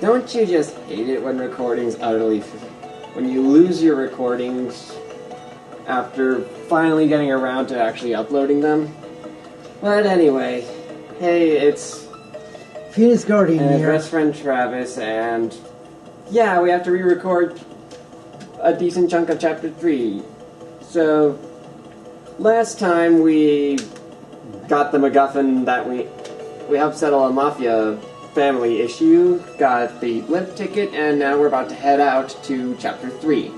Don't you just hate it when recordings utterly... when you lose your recordings after finally getting around to actually uploading them? But anyway, hey, it's... Phoenix Guardian and his here. best friend Travis, and... yeah, we have to re-record a decent chunk of Chapter 3. So, last time we got the MacGuffin that we helped settle a Mafia family issue, got the blimp ticket, and now we're about to head out to Chapter 3.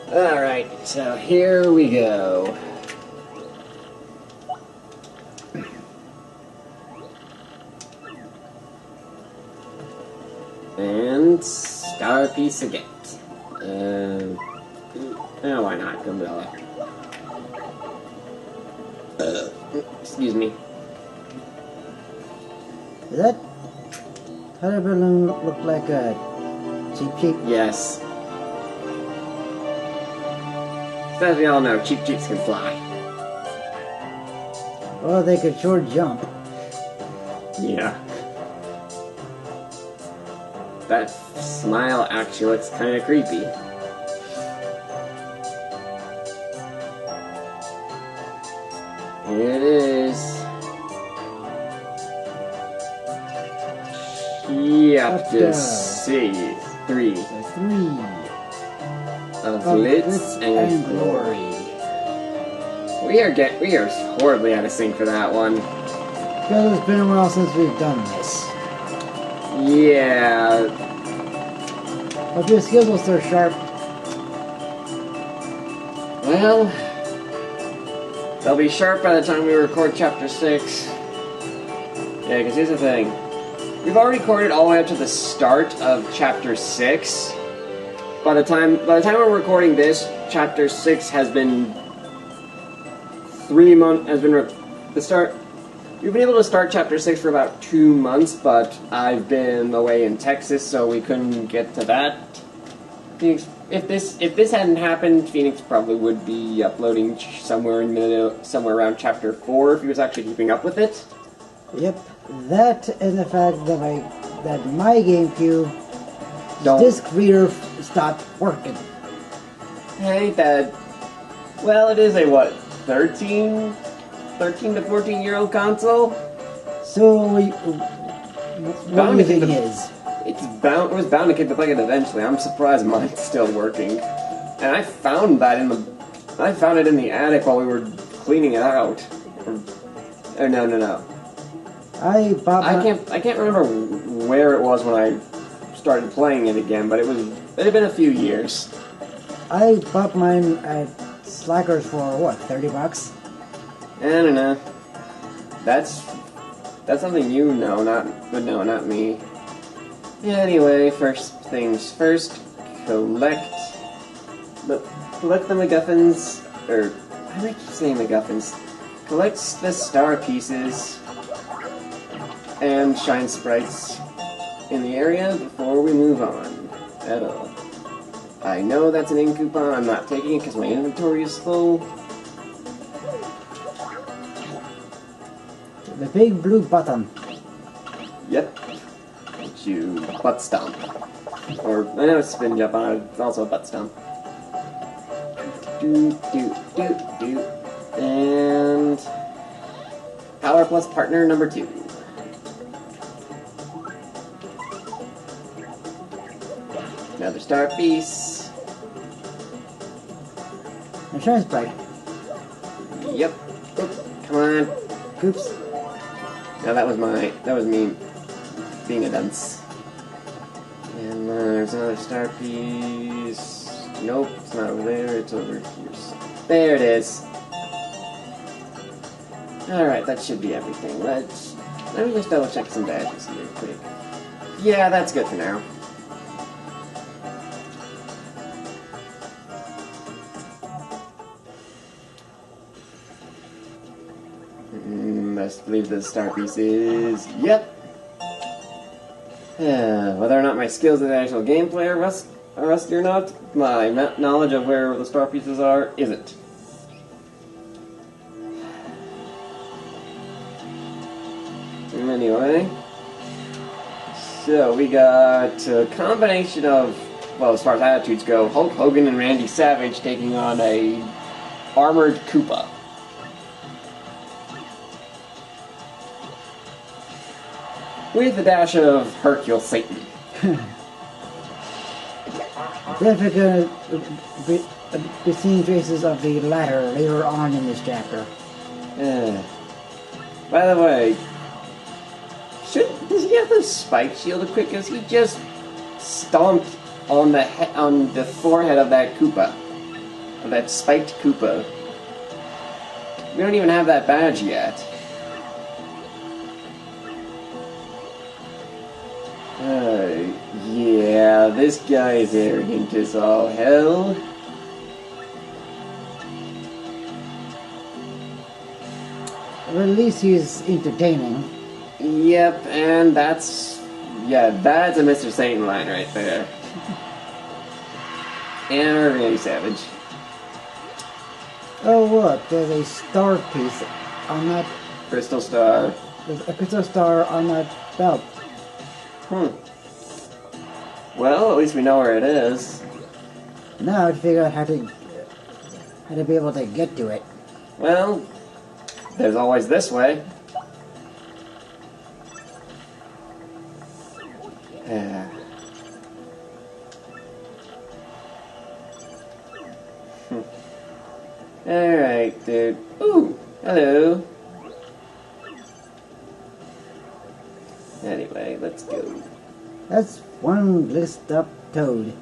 Alright, so here we go. And star piece again. Oh, why not? Umbrella. Excuse me. Does that hot balloon look like a cheap? Yes. So as we all know, Cheap Cheeps can fly. Well, they could sure jump. Yeah. That smile actually looks kind of creepy. Here it is. Chapter 3 of Glitz and Glory. We are horribly out of sync for that one. Because it's been a while since we've done this. Yeah. But your skills will start sharp. Well, they'll be sharp by the time we record Chapter 6. Yeah, because here's the thing. We've already recorded all the way up to the start of Chapter 6. By the time we're recording this, Chapter 6 has been 3 months. We've been able to start Chapter 6 for about 2 months, but I've been away in Texas, so we couldn't get to that. Phoenix, if this hadn't happened, Phoenix probably would be uploading somewhere around Chapter 4 if he was actually keeping up with it. Yep, that and the fact that my GameCube disc reader stopped working. Hey, that. Well, it is a what, 13 to 14-year-old console? So, what do you think it is? It was bound to keep the bucket eventually. I'm surprised mine's still working. And I found it in the attic while we were cleaning it out. Oh, no. I can't remember where it was when I started playing it again, but it had been a few years. I bought mine at Slackers for what, $30? I don't know. That's something you know, not me. Anyway, first things first, collect the MacGuffins, or why do I keep saying MacGuffins? Collect the star pieces and shine sprites in the area before we move on at all. I know that's an ink coupon. I'm not taking it because my inventory is full. The big blue button. Yep. You butt stomp. Or, I know it's spin jump on it, it's also a butt stomp. And... Power Plus Partner number 2. Another star piece. And shine sprite. Yep. Oops, come on. Oops. No, that was me being a dunce. And there's another star piece. Nope, it's not over there, it's over here. There it is. Alright, that should be everything. Let me just double check some badges here quick. Yeah, that's good for now. Best believe the star piece is... Yep! Whether or not my skills as an actual gameplay are rusty or not, my knowledge of where the star pieces are isn't. Anyway. So, we got a combination of, well, as far as attitudes go, Hulk Hogan and Randy Savage taking on a armored Koopa. With a dash of Hercule Satan. Definitely gonna be seeing traces of the latter later on in this chapter. By the way, does he have the spike shield equipped? Because he just stomped on the forehead of that Koopa, of that spiked Koopa. We don't even have that badge yet. Yeah, this guy is arrogant as all hell. Well, at least he's entertaining. Yep, and that's a Mr. Satan line right there. And Randy Savage. Oh, look, there's a star piece on that. Crystal Star. There's a crystal star on that belt. Well, at least we know where it is. Now I'd figure out how to be able to get to it. Well, there's always this way. Alright, dude. Ooh, hello. Anyway, let's go. That's one list up Toad.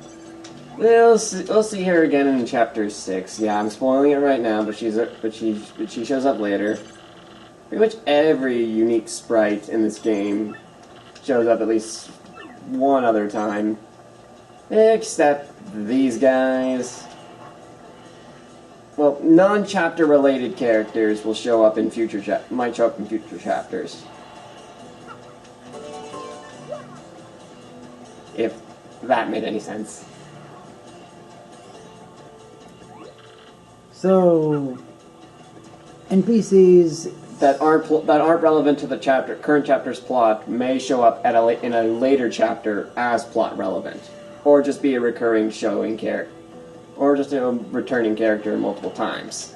We'll see her again in chapter 6. Yeah, I'm spoiling it right now, but she shows up later. Pretty much every unique sprite in this game shows up at least one other time, except these guys. Well, non-chapter related characters will show up in might show up in future chapters. If that made any sense. So, NPCs that aren't relevant to the current chapter's plot may show up in a later chapter as plot relevant, or just be a recurring showing character, or just a returning character multiple times.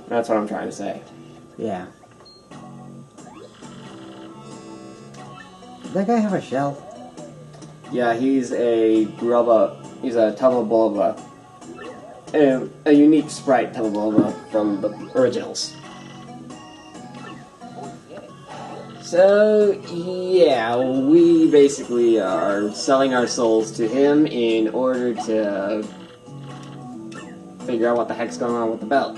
That's what I'm trying to say. Yeah. Does that guy have a shell? Yeah, he's a Grubba. He's a Tubba a unique sprite Tubba from the originals. So, yeah, we basically are selling our souls to him in order to figure out what the heck's going on with the belt.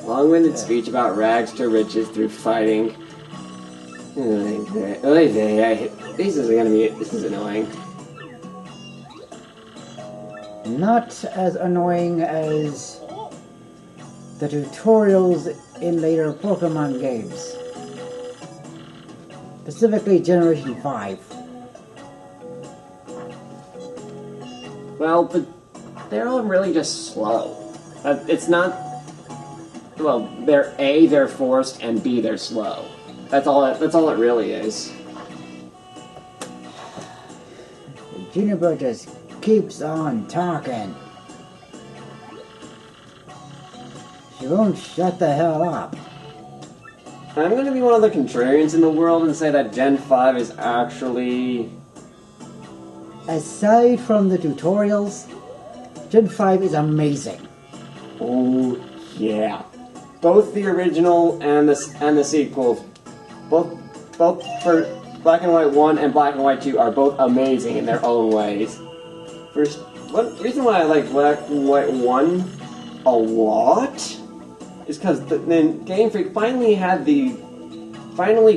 Long-winded speech about rags to riches through fighting. This is annoying. Not as annoying as the tutorials in later Pokemon games. Specifically Generation 5. Well, but they're all really just slow. It's not... Well, they're forced, and B, they're slow. That's all it really is. Juniper just keeps on talking. She won't shut the hell up. I'm going to be one of the contrarians in the world and say that Gen 5 is actually... Aside from the tutorials, Gen 5 is amazing. Oh, yeah. Both the original and the sequel, both for Black and White 1 and Black and White 2 are both amazing in their own ways. One reason why I like Black and White 1 a lot is because then Game Freak finally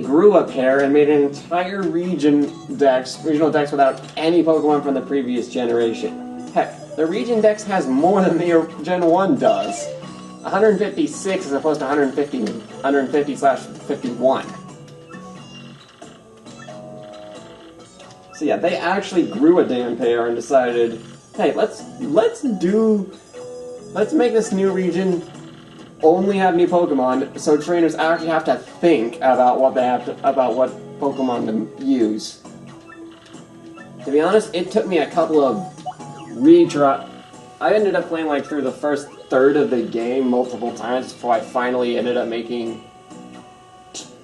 grew a pair and made an entire regional dex without any Pokemon from the previous generation. Heck, the region dex has more than the Gen 1 does. 156 as opposed to 150/51. So yeah, they actually grew a damn pair and decided, hey, let's make this new region only have new Pokemon, so trainers actually have to think about what Pokemon to use. To be honest, it took me a couple of retry. I ended up playing like through the first third of the game multiple times before I finally ended up making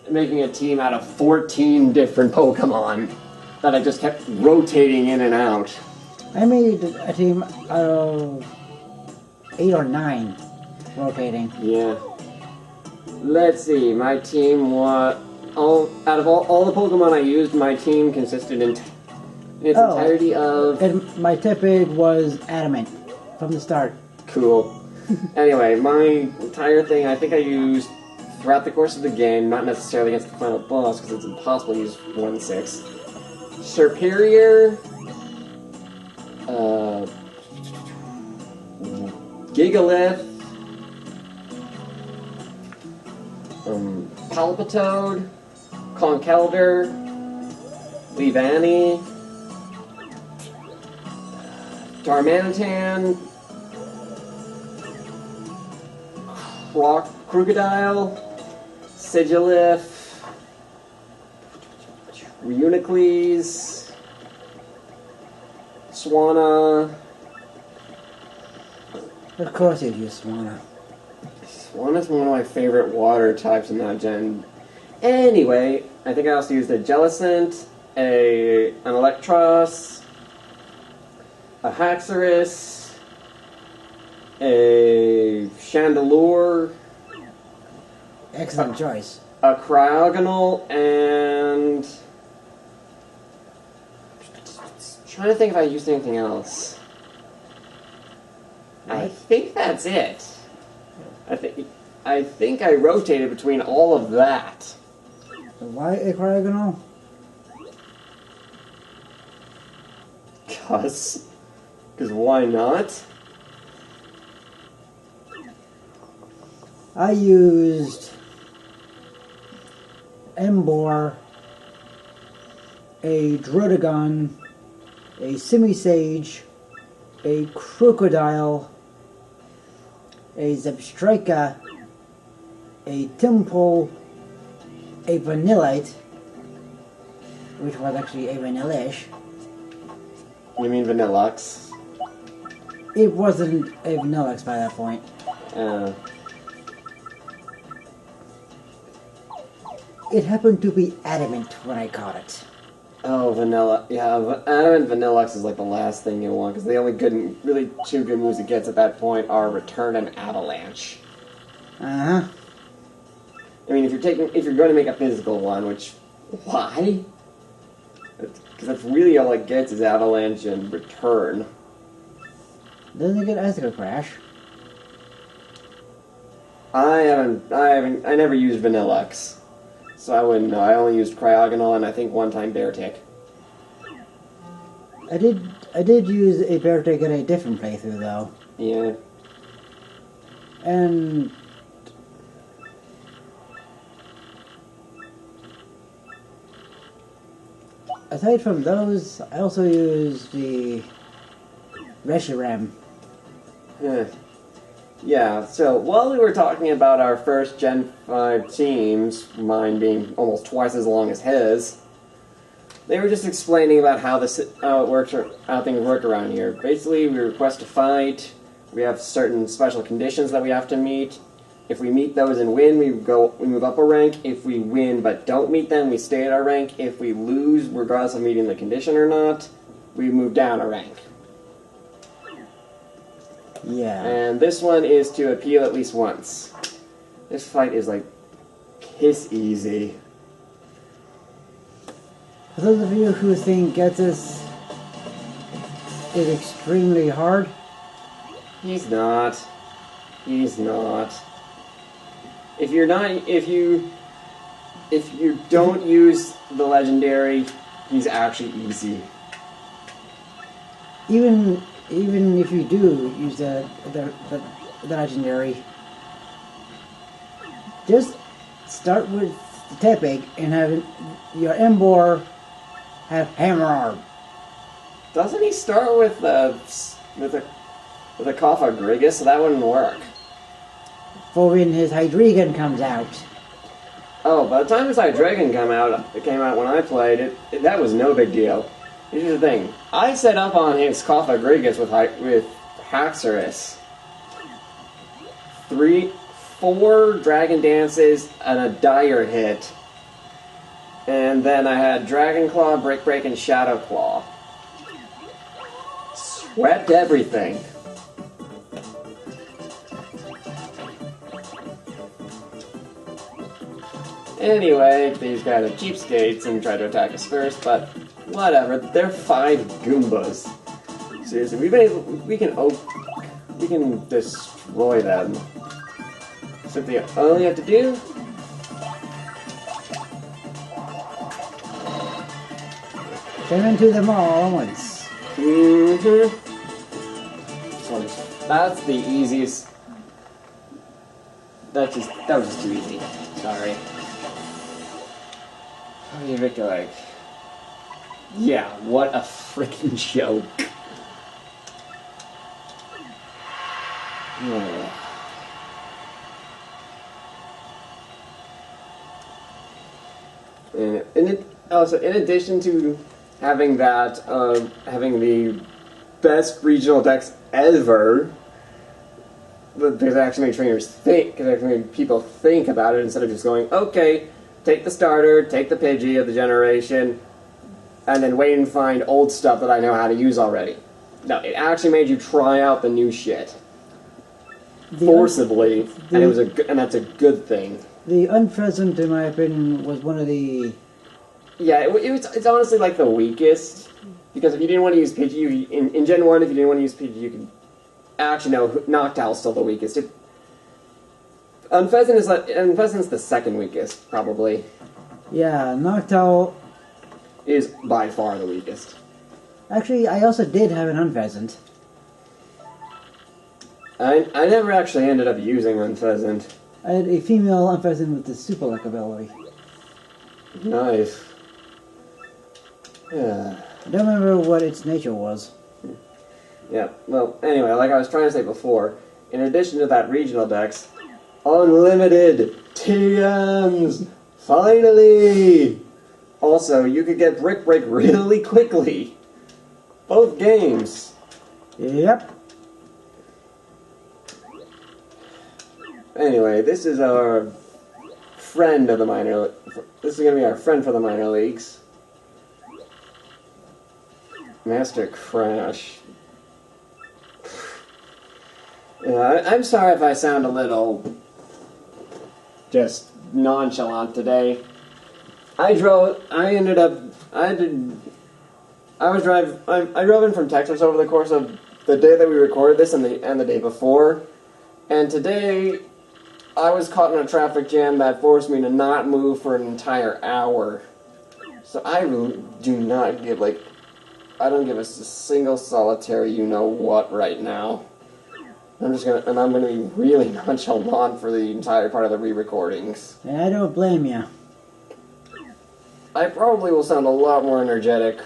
a team out of 14 different Pokemon that I just kept rotating in and out. I made a team out of 8 or 9 rotating. Yeah. Let's see, my team was... out of all the Pokemon I used, my team consisted in its entirety of... And my Tepig was Adamant from the start. Cool. Anyway, my entire thing I think I used throughout the course of the game, not necessarily against the final boss, because it's impossible to use 1-6. Superior... Gigalith... Palpitoad, Conkeldurr, Leavanny, Darmanitan, Crocodile, Sigilif, Reunicles, Swanna. Of course you'd use Swanna. Swanna's one of my favorite water types in that gen. Anyway, I think I also used a Jellicent, an Electros, a Haxorus, a Chandelure. Excellent choice. A Cryogonal, and... trying to think if I used anything else. I think that's it. I think I rotated between all of that. Why a Cryogonal? Cause why not? I used Emboar, a Drotagon, a Simisage, a Crocodile, a Zebstrika, a Timple, a Vanillite, which was actually a Vanillish. You mean Vanillux? It wasn't a Vanillix by that point. It happened to be Adamant when I caught it. Oh, Vanilla. Yeah, Adamant Vanillux is like the last thing you want, because the only really two good moves it gets at that point are Return and Avalanche. Uh-huh. I mean, if you're going to make a physical one, which, why? Because that's really all it gets is Avalanche and Return. Doesn't it get Icicle Crash? I never used Vanillux, so I wouldn't know. I only used Cryogonal and I think one time Beartic. I did use a Beartic in a different playthrough though. Yeah. And aside from those, I also used the Reshiram. Yeah, so while we were talking about our first Gen 5 teams, mine being almost twice as long as his, they were just explaining about how it works, or how things work around here. Basically, we request a fight, we have certain special conditions that we have to meet. If we meet those and win, we move up a rank. If we win but don't meet them, we stay at our rank. If we lose, regardless of meeting the condition or not, we move down a rank. Yeah. And this one is to appeal at least once. This fight is like piss easy. For those of you who think Getsus is extremely hard, He's not. He's not. If you don't use the legendary, he's actually easy. even if you do use the legendary, just start with the Tepig and have your Emboar have hammer arm. Doesn't he start with a Kapha Grigus? So that wouldn't work. For when his Hydreigon comes out. Oh, by the time his Hydreigon came out when I played it, that was no big deal. Here's the thing: I set up on his Kapha Grigus with Haxorus. 4 Dragon Dances and a Dire hit. And then I had Dragon Claw, Break, and Shadow Claw. Swept everything. Anyway, these guys are cheapskates and try to attack us first, but whatever. They're 5 Goombas. Seriously, we can destroy them. Simply all you have to do Turn into them all at once. So that's the easiest. That was just too easy. Sorry. Oh, you Victor, like, yeah, what a freaking joke. Yeah. In addition to having that, having the best regional decks ever, because actually made trainers think, because actually made people think about it instead of just going, okay, take the starter, take the Pidgey of the generation, and then wait and find old stuff that I know how to use already. No, it actually made you try out the new shit. Forcibly, and that's a good thing. The Unpheasant, in my opinion, was one of the... Yeah, it's honestly like the weakest, because if you didn't want to use Pidgey, in Gen 1, if you didn't want to use Pidgey, you could... Actually, no, Noctowl's still the weakest. Unpheasant's the second weakest, probably. Yeah, Noctowl... is by far the weakest. Actually, I also did have an Unpheasant. I never actually ended up using Unpheasant. I had a female Unpheasant with the Super Luck ability. Nice. Yeah. I don't remember what its nature was. Yeah, well, anyway, like I was trying to say before, in addition to that regional decks, unlimited TMs! Finally! Also, you could get Brick Break really quickly. Both games. Yep. Anyway, this is our friend of the minor... This is going to be our friend for the minor leagues. Master Crash. Yeah, I'm sorry if I sound a little... just nonchalant today. I drove in from Texas over the course of the day that we recorded this and the day before. And today, I was caught in a traffic jam that forced me to not move for an entire hour. So I really do not give, I don't give us a single solitary you-know-what right now. I'm gonna be really nonchalant for the entire part of the re-recordings. I don't blame you. I probably will sound a lot more energetic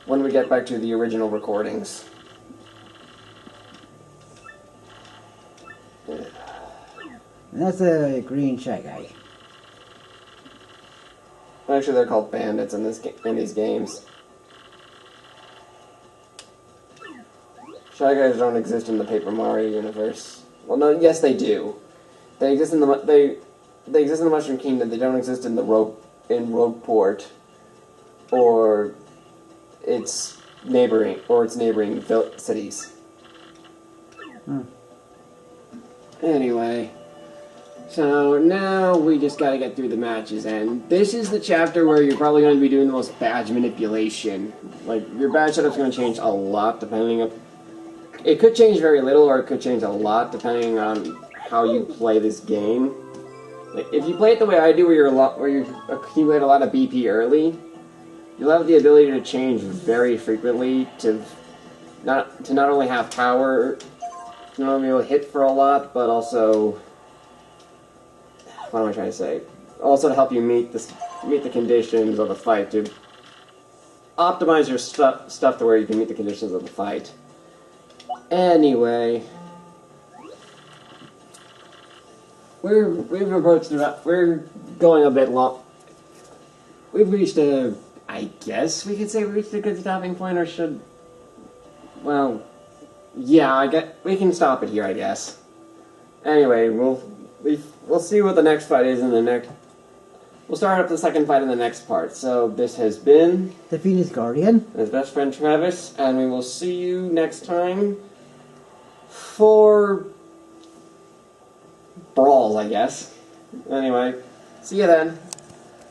when we get back to the original recordings. And that's a green Shy Guy. Actually, they're called bandits in these games. Shy Guys don't exist in the Paper Mario universe. Well, no, yes, they do. They exist in the Mushroom Kingdom. They don't exist in Rogueport or its neighboring cities. Anyway, so now we just gotta get through the matches, and this is the chapter where you're probably going to be doing the most badge manipulation. Your badge setup's going to change a lot depending on... It could change very little, or it could change a lot depending on how you play this game. If you play it the way I do, where you accumulate a lot of BP early, you'll have the ability to change very frequently to not only have power, not only be able to hit for a lot, but also, what am I trying to say? Also to help you meet the conditions of the fight. optimize your stuff to where you can meet the conditions of the fight. Anyway, we've approached we're going a bit long. We've reached I guess we could say we reached a good stopping point, or should, well, yeah, we can stop it here, I guess. Anyway, we'll see what the next fight is in the next. We'll start up the second fight in the next part. So this has been the Phoenix Guardian, his best friend Travis, and we will see you next time for brawls, I guess. Anyway, see you then.